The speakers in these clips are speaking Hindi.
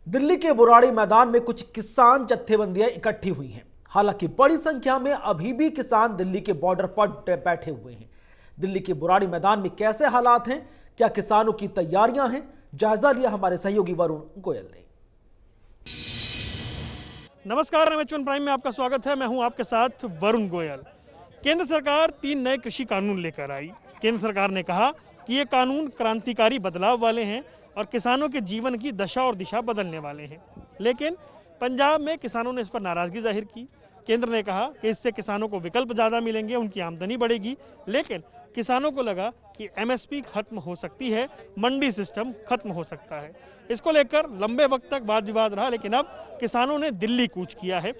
दिल्ली के बुराड़ी मैदान में कुछ किसान जत्थेबंदियां इकट्ठी हुई हैं। हालांकि बड़ी संख्या में अभी भी किसान दिल्ली के बॉर्डर पर बैठे हुए हैं। दिल्ली के बुराड़ी मैदान में कैसे हालात हैं, क्या किसानों की तैयारियां हैं, जायजा लिया हमारे सहयोगी वरुण गोयल ने। नमस्कार, एमएच1 प्राइम में आपका स्वागत है। मैं हूं आपके साथ वरुण गोयल। केंद्र सरकार 3 नए कृषि कानून लेकर आई। केंद्र सरकार ने कहा कि ये कानून क्रांतिकारी बदलाव वाले हैं और किसानों के जीवन की दशा और दिशा बदलने वाले हैं। लेकिन पंजाब में किसानों ने इस पर नाराजगी जाहिर की। केंद्र ने कहा कि इससे किसानों को विकल्प ज़्यादा मिलेंगे, उनकी आमदनी बढ़ेगी। लेकिन किसानों को लगा कि एमएसपी खत्म हो सकती है, मंडी सिस्टम खत्म हो सकता है। इसको लेकर लंबे वक्त तक वाद विवाद रहा, लेकिन अब किसानों ने दिल्ली कूच किया है।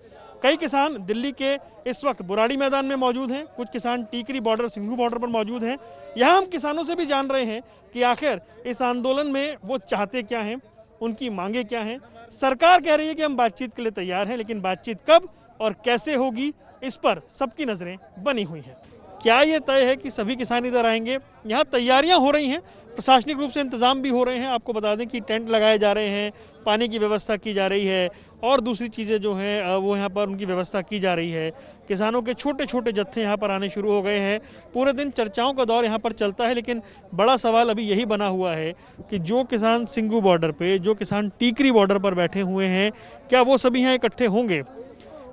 कई किसान दिल्ली के इस वक्त बुराड़ी मैदान में मौजूद हैं, कुछ किसान टीकरी बॉर्डर, सिंघू बॉर्डर पर मौजूद हैं। यहाँ हम किसानों से भी जान रहे हैं कि आखिर इस आंदोलन में वो चाहते क्या हैं, उनकी मांगे क्या हैं। सरकार कह रही है कि हम बातचीत के लिए तैयार हैं, लेकिन बातचीत कब और कैसे होगी, इस पर सबकी नज़रें बनी हुई हैं। क्या ये तय है कि सभी किसान इधर आएंगे? यहाँ तैयारियां हो रही हैं, प्रशासनिक रूप से इंतजाम भी हो रहे हैं। आपको बता दें कि टेंट लगाए जा रहे हैं, पानी की व्यवस्था की जा रही है और दूसरी चीज़ें जो हैं वो यहाँ पर उनकी व्यवस्था की जा रही है। किसानों के छोटे छोटे जत्थे यहाँ पर आने शुरू हो गए हैं। पूरे दिन चर्चाओं का दौर यहाँ पर चलता है, लेकिन बड़ा सवाल अभी यही बना हुआ है कि जो किसान सिंघू बॉर्डर पे, जो किसान टीकरी बॉर्डर पर बैठे हुए हैं, क्या वो सभी यहाँ इकट्ठे होंगे?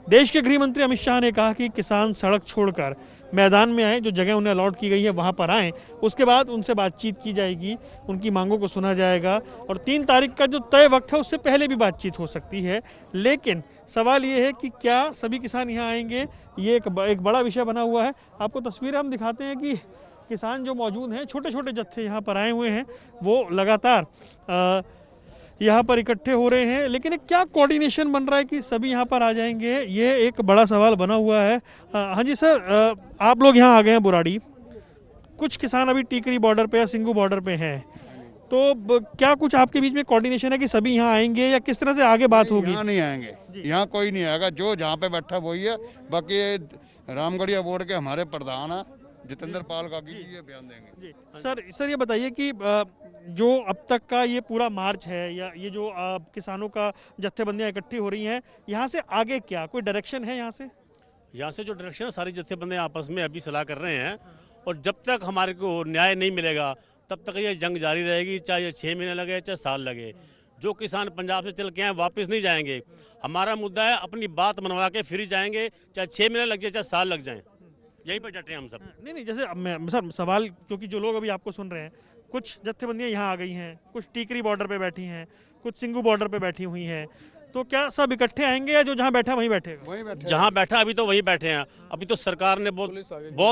देश के गृह मंत्री अमित शाह ने कहा कि किसान सड़क छोड़कर मैदान में आएँ, जो जगह उन्हें अलॉट की गई है वहाँ पर आएँ। उसके बाद उनसे बातचीत की जाएगी, उनकी मांगों को सुना जाएगा और 3 तारीख का जो तय वक्त है उससे पहले भी बातचीत हो सकती है। लेकिन सवाल ये है कि क्या सभी किसान यहाँ आएंगे, ये एक बड़ा विषय बना हुआ है। आपको तस्वीरें हम दिखाते हैं कि किसान जो मौजूद हैं, छोटे छोटे जत्थे यहाँ पर आए हुए हैं, वो लगातार यहाँ पर इकट्ठे हो रहे हैं। लेकिन एक क्या कोऑर्डिनेशन बन रहा है कि सभी यहाँ पर आ जाएंगे, ये एक बड़ा सवाल बना हुआ है। हाँ जी सर, आप लोग यहाँ आ गए हैं बुराड़ी, कुछ किसान अभी टीकरी बॉर्डर पे या सिंघू बॉर्डर पे हैं, तो क्या कुछ आपके बीच में कोऑर्डिनेशन है कि सभी यहाँ आएंगे या किस तरह से आगे बात होगी? यहाँ नहीं आएंगे, यहाँ कोई नहीं आएगा। जो जहाँ पे बैठा वही है। बाकी रामगढ़िया बोर्ड के हमारे प्रधान है जितेंद्र पाल काकी जी ये बयान देंगे। सर ये बताइए कि जो अब तक का ये पूरा मार्च है या ये जो किसानों का जत्थेबंदियां इकट्ठी हो रही हैं, यहाँ से आगे क्या कोई डायरेक्शन है? यहाँ से जो डायरेक्शन है, सारी जत्थेबंदी आपस में अभी सलाह कर रहे हैं और जब तक हमारे को न्याय नहीं मिलेगा तब तक ये जंग जारी रहेगी, चाहे ये 6 महीने लगे चाहे साल लगे। जो किसान पंजाब से चल के आए वापस नहीं जाएंगे। हमारा मुद्दा है अपनी बात मनवा के फिर जाएंगे, चाहे 6 महीने लग जाए चाहे साल लग जाए, यहीं पर डटे हैं हम सब। नहीं, जैसे मैं सर सवाल, क्योंकि जो लोग अभी आपको सुन रहे हैं, कुछ जत्थेबंदियां यहाँ आ गई हैं, कुछ टीकरी बॉर्डर पे बैठी हैं, कुछ सिंघू बॉर्डर पे बैठी हुई हैं, तो क्या सब इकट्ठे आएंगे या जो जहाँ बैठा वहीं बैठेगा? वहीं बैठे, जहाँ बैठा अभी तो वहीं बैठे हैं। अभी तो सरकार ने बहुत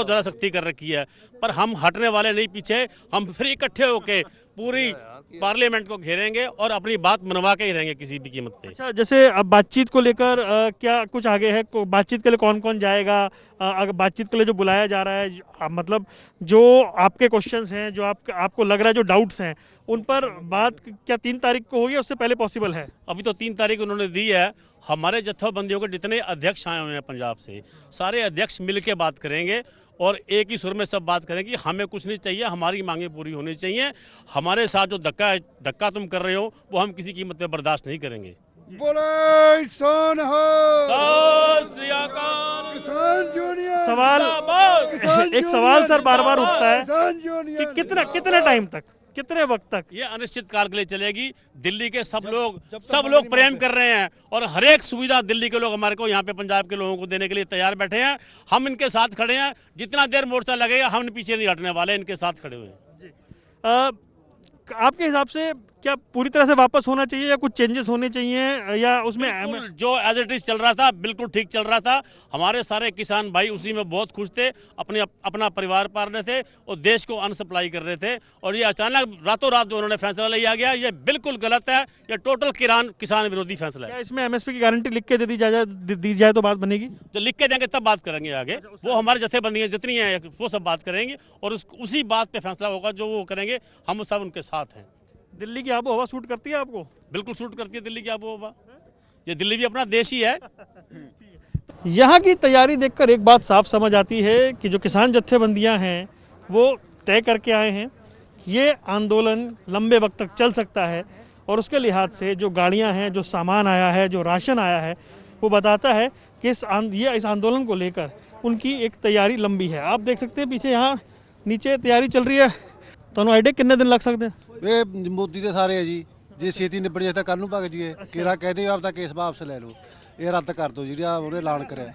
ज़्यादा सख्ती कर रखी है, पर हम हटने वाले नहीं पीछे। हम फिर इकट्ठे होके पूरी पार्लियामेंट को घेरेंगे और अपनी बात मनवा के ही रहेंगे किसी भी कीमत पे। अच्छा, जैसे अब बातचीत को लेकर क्या कुछ आगे है? बातचीत के लिए कौन कौन जाएगा? अगर बातचीत के लिए जो बुलाया जा रहा है, मतलब जो आपके क्वेश्चंस हैं, जो आपको लग रहा है, जो डाउट्स हैं, उन पर बात क्या 3 तारीख को होगी? उससे पहले पॉसिबल है? अभी तो 3 तारीख उन्होंने दी है। हमारे जत्थेबंदियों के जितने अध्यक्ष आए हुए हैं पंजाब से, सारे अध्यक्ष मिल के बात करेंगे और एक ही सुर में सब बात करें कि हमें कुछ नहीं चाहिए, हमारी मांगें पूरी होनी चाहिए। हमारे साथ जो धक्का तुम कर रहे हो वो हम किसी कीमत पे बर्दाश्त नहीं करेंगे। बोले सोन हो सवाल, एक सवाल सर बार बार उठता है कि कितना टाइम तक, कितने वक्त तक ये अनिश्चित काल के लिए चलेगी। दिल्ली के सब लोग प्रेम कर रहे हैं और हर एक सुविधा दिल्ली के लोग हमारे को यहाँ पे पंजाब के लोगों को देने के लिए तैयार बैठे हैं। हम इनके साथ खड़े हैं, जितना देर मोर्चा लगेगा हम पीछे नहीं हटने वाले, इनके साथ खड़े हुए हैं। आपके हिसाब से क्या पूरी तरह से वापस होना चाहिए या कुछ चेंजेस होने चाहिए, या उसमें जो एज इट इज चल रहा था बिल्कुल ठीक चल रहा था? हमारे सारे किसान भाई उसी में बहुत खुश थे, अपना परिवार पाल रहे थे और देश को अन्न सप्लाई कर रहे थे। और ये अचानक रातों रात जो उन्होंने फैसला लिया गया, ये बिल्कुल गलत है। ये टोटल किसान विरोधी फैसला है। इसमें एमएसपी की गारंटी लिख के दी जाए तो बात बनेगी? जो लिख के देंगे तब बात करेंगे आगे। वो हमारे जत्थेबंदियां जितनी हैं वो सब बात करेंगे और उसी बात पे फैसला होगा जो वो करेंगे। हम सब उनके साथ हैं। दिल्ली की आबो हवा सूट करती है आपको? बिल्कुल सूट करती है दिल्ली की आबो हवा। ये दिल्ली भी अपना देश ही है। यहाँ की तैयारी देखकर एक बात साफ समझ आती है कि जो किसान जत्थेबंदियाँ हैं वो तय करके आए हैं, ये आंदोलन लंबे वक्त तक चल सकता है और उसके लिहाज से जो गाड़ियां हैं, जो सामान आया है, जो राशन आया है, वो बताता है कि इस आंदोलन को लेकर उनकी एक तैयारी लंबी है। आप देख सकते हैं पीछे यहाँ नीचे तैयारी चल रही है। तो आइडिया कितने दिन लग सकते हैं? ਇਹ ਮੋਦੀ ਦੇ ਸਾਰੇ ਹੈ ਜੀ, ਜੇ ਛੇਤੀ ਨਿਬੜ ਜਾਏ ਤਾਂ ਕੱਲ ਨੂੰ ਭੱਜ ਜੀਏ। ਕਿਹੜਾ ਕਹਦੇ ਆਪਦਾ ਕੇਸ ਵਾਪਸ ਲੈ ਲਓ, ਇਹ ਰੱਦ ਕਰ ਦਿਓ ਜਿਹੜਾ ਉਹਨੇ ਐਲਾਨ ਕਰਿਆ,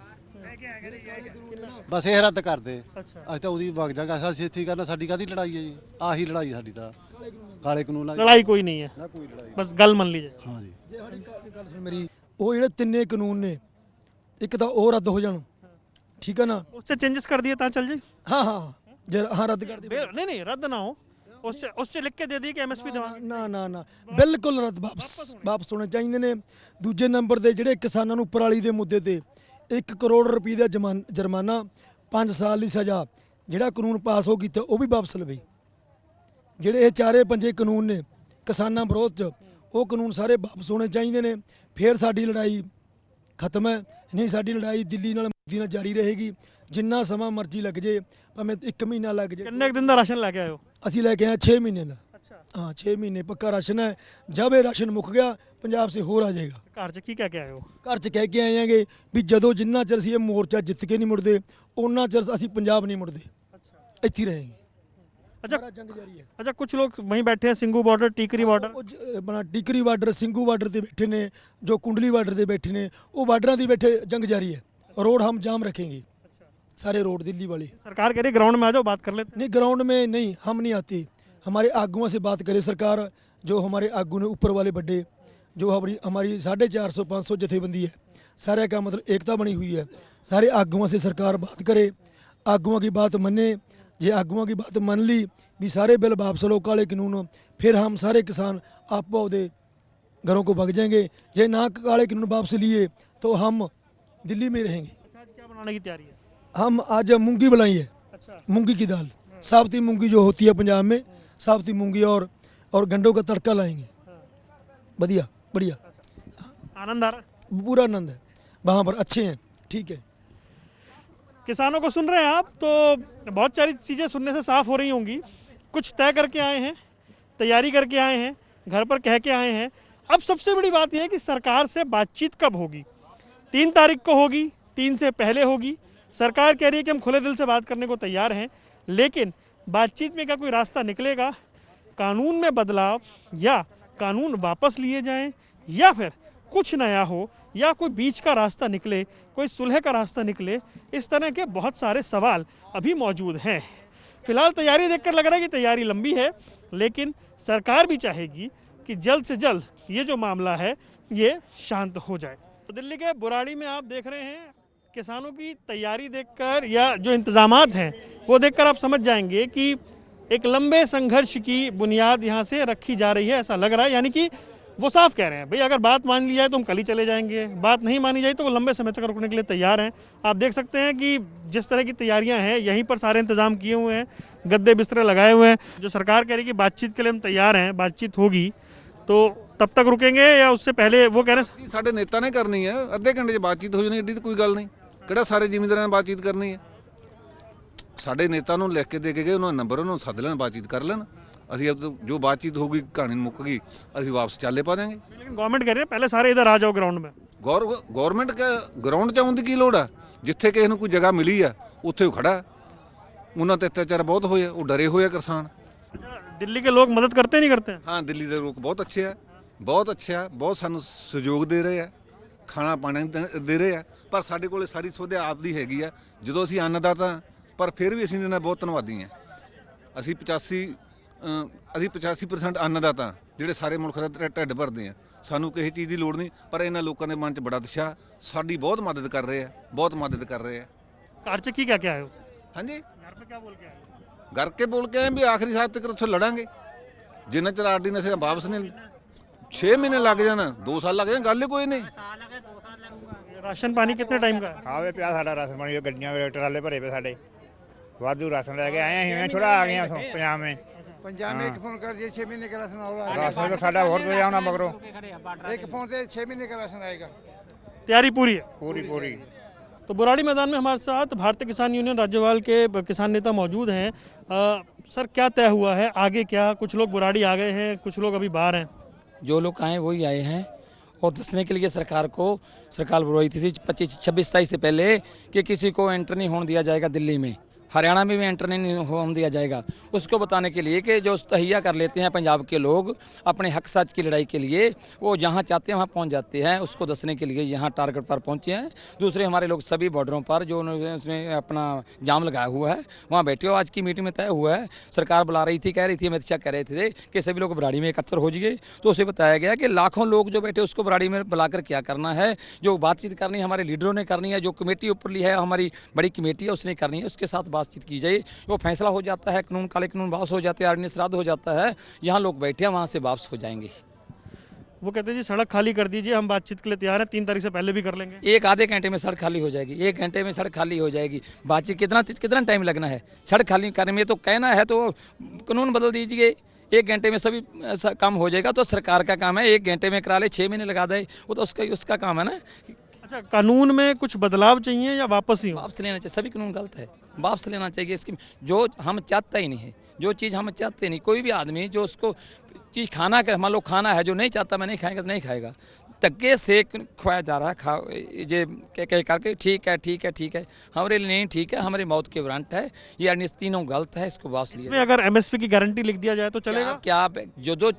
ਬਸ ਇਹ ਰੱਦ ਕਰ ਦੇ। ਅਸੀਂ ਤਾਂ ਉਹਦੀ ਵਗ ਜਾਗਾ, ਅਸੀਂ ਇੱਥੇ ਕਰਨਾ, ਸਾਡੀ ਕਾਹਦੀ ਲੜਾਈ ਹੈ ਜੀ? ਆਹੀ ਲੜਾਈ ਸਾਡੀ ਤਾਂ ਕਾਲੇ ਕਾਨੂੰਨ ਨਾਲ। लड़ाई कोई नहीं है, ਨਾ ਕੋਈ ਲੜਾਈ। बस गल मन लीजिए। ਹਾਂ ਜੀ, ਗੱਲ ਸੁਣ ਮੇਰੀ, ਉਹ ਜਿਹੜੇ ਤਿੰਨੇ ਕਾਨੂੰਨ ਨੇ, ਇੱਕ ਤਾਂ ਉਹ ਰੱਦ ਹੋ ਜਾਣ, ਠੀਕ ਹੈ ਨਾ? उससे चेंजेस कर दिए ता चल जाए। ਹਾਂ ਹਾਂ ਜੇ ਹਾਂ ਰੱਦ ਕਰ ਦੇ। नहीं नहीं रद्द ना हो, उससे लिख के दे दिए कि एमएसपी दवा। ਨਾ ਨਾ ਨਾ ਬਿਲਕੁਲ ਰੱਦ, ਵਾਪਸ ਹੋਣੇ ਚਾਹੀਦੇ ਨੇ। ਦੂਜੇ ਨੰਬਰ ਦੇ ਜਿਹੜੇ ਕਿਸਾਨਾਂ ਨੂੰ ਪਰਾਲੀ ਦੇ ਮੁੱਦੇ ਤੇ 1 ਕਰੋੜ ਰੁਪਏ ਦਾ ਜੁਰਮਾਨਾ, 5 ਸਾਲ ਦੀ ਸਜ਼ਾ, ਜਿਹੜਾ ਕਾਨੂੰਨ ਪਾਸ ਹੋ ਕੀਤਾ ਉਹ ਵੀ ਵਾਪਸ ਲਵੇ। ਜਿਹੜੇ ਇਹ ਚਾਰੇ ਪੰਜੇ ਕਾਨੂੰਨ ਨੇ ਕਿਸਾਨਾਂ ਵਿਰੋਧ 'ਚ, ਉਹ ਕਾਨੂੰਨ ਸਾਰੇ ਵਾਪਸ ਹੋਣੇ ਚਾਹੀਦੇ ਨੇ। ਫਿਰ ਸਾਡੀ ਲੜਾਈ ਖਤਮ ਹੈ। ਨਹੀਂ, ਸਾਡੀ ਲੜਾਈ ਦਿੱਲੀ ਨਾਲ, ਮੋਦੀ ਨਾਲ ਜਾਰੀ ਰਹੇਗੀ, ਜਿੰਨਾ ਸਮਾਂ ਮਰਜ਼ੀ ਲੱਗ ਜੇ, ਭਾਵੇਂ 1 ਮਹੀਨਾ ਲੱਗ ਜੇ। कितने दिन का राशन लेके आए हो? ਅਸੀਂ ਲੈ ਕੇ ਆਏ 6 ਮਹੀਨੇ ਦਾ। हाँ 6 महीने पक्का राशन है। जब ये राशन मुक गया पंजाब से होर आ जाएगा। घर च की कह के आए हो? घर च कह के आए हैं भी जदों जिन्ना चਿਰ ਅਸੀਂ ਇਹ ਮੋਰਚਾ ਜਿੱਤ ਕੇ ਨਹੀਂ ਮੁੜਦੇ, ਉਹਨਾਂ ਚਿਰ ਅਸੀਂ ਪੰਜਾਬ ਨਹੀਂ ਮੁੜਦੇ, ਇੱਥੇ ਹੀ रहेंगे। अच्छा जंग जारी है। अच्छा, कुछ लोग वहीं बैठे हैं, सिंगू बॉर्डर, टीकरी बॉर्डर। ਉਹ ਬਣਾ ਟਿਕਰੀ ਬਾਰਡਰ, ਸਿੰਘੂ ਬਾਰਡਰ ਤੇ ਬੈਠੇ ਨੇ, ਜੋ ਕੁੰਡਲੀ ਬਾਰਡਰ ਤੇ ਬੈਠੇ ਨੇ, ਉਹ ਬਾਰਡਰਾਂ ਤੇ ਬੈਠੇ। जंग जारी है, रोड हम जाम रखेंगे, सारे रोड दिल्ली वाले। सरकार कह रही है ग्राउंड में आ जाओ, बात कर लेते हैं। नहीं, ग्राउंड में नहीं, हम नहीं आते। हमारे आगुओं से बात करे सरकार, जो हमारे आगू ने ऊपर वाले बड़े, जो हमारी 450-500 जथेबंदी है, सारे का मतलब एकता बनी हुई है। सारे आगुओं से सरकार बात करे, आगुओं की बात मने। जे आगुओं की बात मान ली भी सारे बिल वापस लो, काले कानून, फिर हम सारे किसान आप दे घरों को भाग जाएंगे। जे ना काले कानून वापस लिए तो हम दिल्ली में रहेंगे। अच्छा, आज क्या बनाने की तैयारी है? हम आज मूंगी बनाई है, अच्छा, मूंगी की दाल, साबती मूंगी जो होती है पंजाब में, साबती मूंगी और गंडों का तड़का लाएंगे। बढ़िया बढ़िया, आनंद आ रहा है? पूरा आनंद है वहाँ पर, अच्छे हैं, ठीक है। किसानों को सुन रहे हैं आप, तो बहुत सारी चीज़ें सुनने से साफ हो रही होंगी। कुछ तय करके आए हैं, तैयारी करके आए हैं, घर पर कह के आए हैं। अब सबसे बड़ी बात यह है कि सरकार से बातचीत कब होगी? 3 तारीख को होगी, 3 से पहले होगी। सरकार कह रही है कि हम खुले दिल से बात करने को तैयार हैं, लेकिन बातचीत में क्या कोई रास्ता निकलेगा? कानून में बदलाव, या कानून वापस लिए जाएं, या फिर कुछ नया हो, या कोई बीच का रास्ता निकले, कोई सुलह का रास्ता निकले? इस तरह के बहुत सारे सवाल अभी मौजूद हैं। फिलहाल तैयारी देखकर लग रहा है कि तैयारी लंबी है, लेकिन सरकार भी चाहेगी कि जल्द से जल्द ये जो मामला है ये शांत हो जाए। तो दिल्ली के बुराड़ी में आप देख रहे हैं, किसानों की तैयारी देखकर या जो इंतजामात हैं वो देखकर आप समझ जाएंगे कि एक लंबे संघर्ष की बुनियाद यहाँ से रखी जा रही है, ऐसा लग रहा है। यानी कि वो साफ कह रहे हैं, भाई अगर बात मान ली जाए तो हम कल ही चले जाएंगे, बात नहीं मानी जाए तो वो लंबे समय तक रुकने के लिए तैयार हैं। आप देख सकते हैं कि जिस तरह की तैयारियां हैं, यहीं पर सारे इंतजाम किए हुए हैं, गद्दे बिस्तरे लगाए हुए हैं। जो सरकार कह रही है कि बातचीत के लिए हम तैयार हैं, बातचीत होगी, तो तब तक रुकेंगे या उससे पहले? वो कह रहे हैं ਸਾਡੇ ਨੇਤਾ ਨੇ ਕਰਨੀ ਹੈ, ਅੱਧੇ ਘੰਟੇ 'ਚ ਬਾਤਚੀਤ ਹੋ ਜਾਣੀ, ਏਡੀ ਤਾਂ ਕੋਈ ਗੱਲ ਨਹੀਂ। ਕਿਹੜਾ ਸਾਰੇ ਜ਼ਿਮੀਂਦਾਰਾਂ ਨਾਲ ਬਾਤਚੀਤ ਕਰਨੀ ਹੈ? ਸਾਡੇ ਨੇਤਾ ਨੂੰ ਲਿਖ ਕੇ ਦੇ ਕੇ ਗਏ, ਉਹਨਾਂ ਦਾ ਨੰਬਰ, ਉਹਨਾਂ ਨੂੰ ਸੱਦ ਲੈਣ, ਬਾਤਚੀਤ ਕਰ ਲੈਣ। ਅਸੀਂ ਜੋ ਬਾतचीत होगी, कहानी मुक गई, ਅਸੀਂ वापस चाले पा देंगे। लेकिन गवर्नमेंट कह रही है पहले सारे इधर आ जाओ ग्राउंड में। ਗੌਰਮੈਂਟ ਗਰਾਊਂਡ 'ਚ ਆਉਣ ਦੀ ਕੀ ਲੋੜ ਆ? ਜਿੱਥੇ ਕਿਸੇ ਨੂੰ ਕੋਈ ਜਗ੍ਹਾ ਮਿਲੀ ਆ ਉੱਥੇ ਉਹ ਖੜਾ। ਉਹਨਾਂ ਤੇ ਅਤਿਆਚਾਰ ਬਹੁਤ ਹੋਏ ਆ, ਉਹ ਡਰੇ ਹੋਏ ਆ ਕਿਸਾਨ। दिल्ली के लोग मदद करते नहीं करते हैं? ਹਾਂ, ਦਿੱਲੀ ਦੇ ਲੋਕ ਬਹੁਤ ਅੱਛੇ ਆ, ਬਹੁਤ ਅੱਛੇ ਆ, ਬਹੁਤ ਸਾਨੂੰ ਸਹਿਯੋਗ ਦੇ ਰਹੇ ਆ, ਖਾਣਾ ਪਾਣੀ ਦੇ ਰਹੇ ਆ। ਪਰ ਸਾਡੇ ਕੋਲੇ ਸਾਰੀ ਸੁਵਿਧਾ ਆਪ ਦੀ ਹੈਗੀ ਆ। ਜਦੋਂ ਅਸੀਂ ਅੰਨਦਾਤਾ, ਪਰ ਫਿਰ ਵੀ ਅਸੀਂ ਇਹਨਾਂ ਨਾਲ ਬਹੁਤ ਧੰਨਵਾਦੀ ਆ। ਅਸੀਂ 85% ਅੰਨਦਾਤਾ ਜਿਹੜੇ ਸਾਰੇ ਮੁਲਕ ਦਾ ਢਿੱਡ ਭਰਦੇ ਆ। ਸਾਨੂੰ ਕਿਸੇ ਚੀਜ਼ ਦੀ ਲੋੜ ਨਹੀਂ, ਪਰ ਇਹਨਾਂ ਲੋਕਾਂ ਦੇ ਮਨ 'ਚ ਬੜਾ ਉਤਸ਼ਾਹ, ਸਾਡੀ ਬਹੁਤ ਮਦਦ ਕਰ ਰਹੇ ਆ, ਬਹੁਤ ਮਦਦ ਕਰ ਰਹੇ ਆ। घर से की क्या क्या आए हो? ਹਾਂਜੀ, घर पे क्या बोल के आए हो? घर के बोल के आए भी आखिरी साथ तक उत्थे लड़ांगे, जिन्ना चर आर्डीनेंस वापस नहीं। 6 महीने लग जाना, 2 साल लग जाना, गल ही कोई नहीं। राशन पानी कितने टाइम का है? ਆਵੇ ਪਿਆ ਸਾਡਾ ਰਾਸ਼ਨ ਪਾਣੀ, ਜੋ ਗੱਡੀਆਂ ਟਰਾਲੇ ਭਰੇ ਪਏ ਸਾਡੇ, ਵਾਧੂ ਰਾਸ਼ਨ ਲੈ ਕੇ ਆਏ ਅਸੀਂ। ਥੋੜਾ ਆ ਗਏ ਉਥੋਂ ਪੰਜਾਬ में। पंजाब में एक फोन कर दिए 6 महीने का राशन और ਰਾਸ਼ਨ ਤਾਂ ਸਾਡਾ ਹੋਰ ਤੋਂ ਜਾਣਾ ਮਗਰੋਂ। एक फोन से 6 महीने का राशन आएगा। तैयारी पूरी है। पूरी तो बुराड़ी मैदान में हमारे साथ भारतीय किसान यूनियन राज्यपाल के किसान नेता मौजूद हैं। सर, क्या तय हुआ है आगे? क्या कुछ लोग बुराड़ी आ गए हैं, कुछ लोग अभी बाहर हैं? जो लोग आए वही आए हैं, और दसने के लिए सरकार बोल रही थी 25-26 से पहले कि किसी को एंटर नहीं होने दिया जाएगा दिल्ली में, हरियाणा में भी एंटर नहीं होने दिया जाएगा। उसको बताने के लिए कि जो तहिया कर लेते हैं पंजाब के लोग अपने हक सच की लड़ाई के लिए, वो जहां चाहते हैं वहां पहुंच जाते हैं, उसको दसने के लिए यहां टारगेट पर पहुंचे हैं। दूसरे हमारे लोग सभी बॉर्डरों पर जो उसमें अपना जाम लगाया हुआ है वहाँ बैठे हो। आज की मीटिंग में तय हुआ है, सरकार बुला रही थी, कह रही थी, अमित शाह कह रहे थे कि सभी लोग बराड़ी में एकत्र हो जाइए। तो उसे बताया गया कि लाखों लोग जो बैठे उसको बराड़ी में बुलाकर क्या करना है, जो बातचीत करनी है हमारे लीडरों ने करनी है, जो कमेटी ऊपर ली है हमारी बड़ी कमेटी है उसने करनी है, उसके साथ बातचीत की जाए। वो फैसला हो जाता है, कानून काले कानून वापस हो जाते हैं, ऑर्डिनेंस रद्द हो जाता है, यहाँ लोग बैठे हैं वहाँ से वापस हो जाएंगे। वो कहते हैं जी सड़क खाली कर दीजिए, हम बातचीत के लिए तैयार हैं, 3 तारीख से पहले भी कर लेंगे। एक आधे घंटे में सड़क खाली हो जाएगी, 1 घंटे में सड़क खाली हो जाएगी। बातचीत कितना टाइम लगना है सड़क खाली करने में? तो कहना है तो कानून बदल दीजिए, 1 घंटे में सभी काम हो जाएगा। तो सरकार का काम है 1 घंटे में करा ले, 6 महीने लगा दे, वो तो उसका काम है ना। अच्छा, कानून में कुछ बदलाव चाहिए या वापस ही हो? वापस लेना चाहिए, सभी कानून गलत है, वापस लेना चाहिए। इसकी जो हम चाहते ही नहीं है, जो चीज़ हम चाहते नहीं, कोई भी आदमी जो उसको चीज़ खाना का मान लो खाना है, जो नहीं चाहता मैं नहीं खाएगा तो नहीं खाएगा, धक्के से खुआया जा रहा है, खा ये कह करके ठीक है हमारे लिए नहीं ठीक है, हमारी मौत के वारंट है, ये अर्निस तीनों गलत है, इसको वापस लिया। इसमें अगर MSP की गारंटी लिख दिया जाए तो चलेगा? क्या आप जो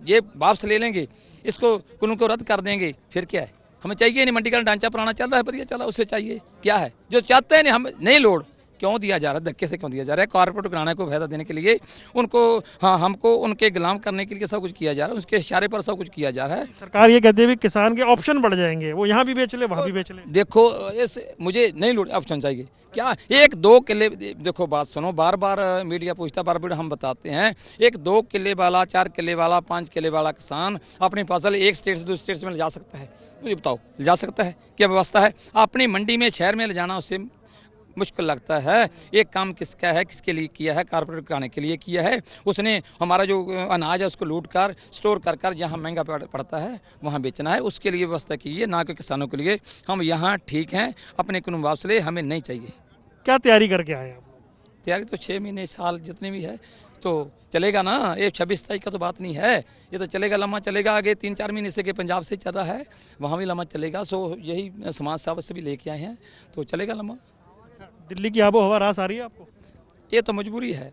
ये वापस ले लेंगे, इसको कानून को रद्द कर देंगे, फिर क्या है? हमें चाहिए नहीं, मंडीकरण ढांचा पुराना चल रहा है, बढ़िया चल रहा है, उससे चाहिए क्या है? जो चाहते हैं नहीं, हम नहीं लोड क्यों दिया जा रहा है, धक्के से क्यों दिया जा रहा है? कॉर्पोरेट घराने को फायदा देने के लिए उनको, हाँ हमको उनके गुलाम करने के लिए सब कुछ किया जा रहा है, उसके इशारे पर सब कुछ किया जा रहा है। सरकार ये कहती है कि किसान के ऑप्शन बढ़ जाएंगे, वो यहाँ भी बेच ले वहाँ भी बेच ले। देखो मुझे नहीं लोड ऑप्शन चाहिए क्या? 1-2 किले, देखो बात सुनो, बार बार मीडिया पूछता, बार बार हम बताते हैं, 1-2 किले वाला, 4 किले वाला, 5 किले वाला किसान अपनी फसल एक स्टेट से दूसरे स्टेट में ले जा सकता है? मुझे बताओ, ले जा सकता है? क्या व्यवस्था है? अपनी मंडी में शहर में ले जाना उससे मुश्किल लगता है। एक काम किसका है, किसके लिए किया है? कारपोरेट कराने के लिए किया है। उसने हमारा जो अनाज है उसको लूट कर स्टोर कर जहाँ महंगा पड़ता है वहाँ बेचना है, उसके लिए व्यवस्था की है, ना कि किसानों के लिए। हम यहाँ ठीक हैं, अपने कानून वापस ले, हमें नहीं चाहिए। क्या तैयारी करके आए आप? तैयारी तो 6 महीने साल जितने भी है तो चलेगा ना, ये 26 तारीख का तो बात नहीं है, ये तो चलेगा, लम्बा चलेगा। आगे 3-4 महीने से के पंजाब से चल रहा है, वहाँ भी लम्बा चलेगा। सो यही समाज सेवा से भी लेके आए हैं, तो चलेगा लम्बा। दिल्ली की आबो हवा रास आ रही है आपको? ये तो मजबूरी है,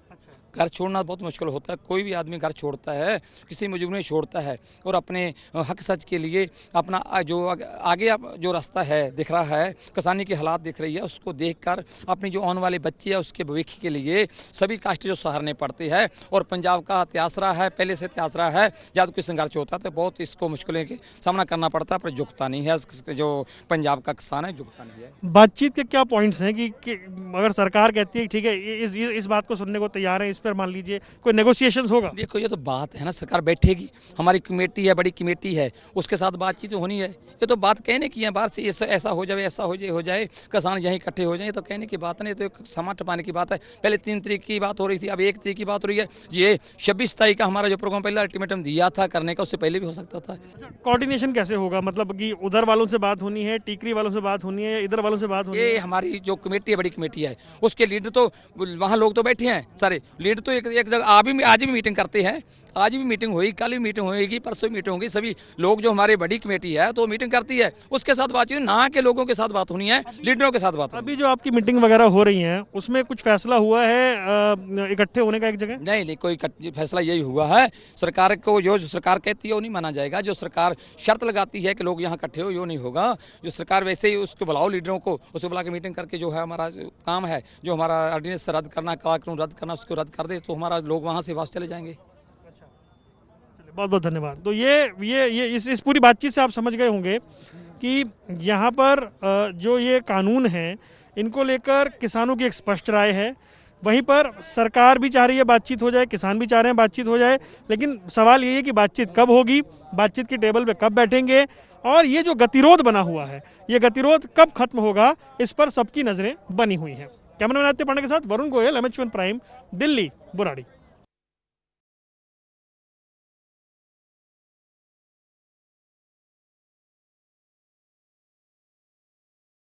घर छोड़ना बहुत मुश्किल होता है। कोई भी आदमी घर छोड़ता है, किसी मजबूरी में छोड़ता है, और अपने हक सच के लिए अपना जो आगे जो रास्ता है दिख रहा है, किसानी के हालात दिख रही है, उसको देखकर अपनी जो आने वाले बच्चे है उसके भविष्य के लिए सभी कास्ट जो सहारने पड़ते हैं। और पंजाब का इतिहास रहा है, पहले से इतिहास रहा है, जब कोई संघर्ष होता है तो बहुत इसको मुश्किलें के सामना करना पड़ता है, पर झुकता नहीं है। जो पंजाब का किसान है झुकता नहीं है। बातचीत के क्या पॉइंट्स हैं कि अगर सरकार कहती है ठीक है इस बात को सुनने को तैयार है, इस पर मान लीजिए कोई नेगोशिएशंस होगा? देखो ये तो बात है ना, सरकार बैठेगी, हमारी कमेटी है, बड़ी कमेटी है, उसके साथ बातचीत तो होनी है। ये तो बात कहने की है, बात से ऐसा हो जाए, ऐसा हो जाए, किसान यहीं इकट्ठे हो जाए, तो कहने की बात नहीं, तो एक समाज टपाने की बात है। पहले 3 तारीख की बात हो रही थी, अब 1 तारीख की बात हो रही है। ये 26 तारीख का हमारा जो प्रोग्राम पहले अल्टीमेटम दिया था करने का, उससे पहले भी हो सकता था। कोऑर्डिनेशन कैसे होगा? मतलब कि उधर वालों से बात होनी है, टीकरी वालों से बात होनी है, या इधर वालों से बात होनी है? ये हमारी जो कमेटी है, बड़ी कमेटी है, उसके लीडर तो वहाँ लोग तो बैठे हैं सारे लीडर, तो एक जगह आज भी मीटिंग करते हैं, आज भी मीटिंग हुई, कल भी मीटिंग होगी, परसों मीटिंग होगी। सभी लोग जो हमारे बड़ी कमेटी है तो मीटिंग करती है, उसके साथ बातचीत, ना के लोगों के साथ बात होनी है, लीडरों के साथ बात। अभी जो आपकी मीटिंग वगैरह हो रही है उसमें कुछ फैसला हुआ है इकट्ठे होने का एक जगह? नहीं, कोई फैसला यही हुआ है, सरकार को जो सरकार कहती है वो नहीं माना जाएगा। जो सरकार शर्त लगाती है कि लोग यहाँ इकट्ठे हो, यो नहीं होगा। जो सरकार वैसे ही उसको बुलाओ लीडरों को, उसको बुला के मीटिंग करके जो है हमारा जो काम है, जो हमारा ऑर्डिनेंस रद्द करना, कानून रद्द करना, उसको रद्द कर दे, तो हमारा लोग वहाँ से वापस चले जाएंगे। बहुत बहुत धन्यवाद। तो ये इस पूरी बातचीत से आप समझ गए होंगे कि यहाँ पर जो ये कानून हैं इनको लेकर किसानों की एक स्पष्ट राय है। वहीं पर सरकार भी चाह रही है बातचीत हो जाए, किसान भी चाह रहे हैं बातचीत हो जाए, लेकिन सवाल ये है कि बातचीत कब होगी, बातचीत की टेबल पे कब बैठेंगे, और ये जो गतिरोध बना हुआ है ये गतिरोध कब खत्म होगा, इस पर सबकी नज़रें बनी हुई हैं। कैमरामैन आदित्य पांडे के साथ वरुण गोयल, MH1 प्राइम, दिल्ली, बुराड़ी।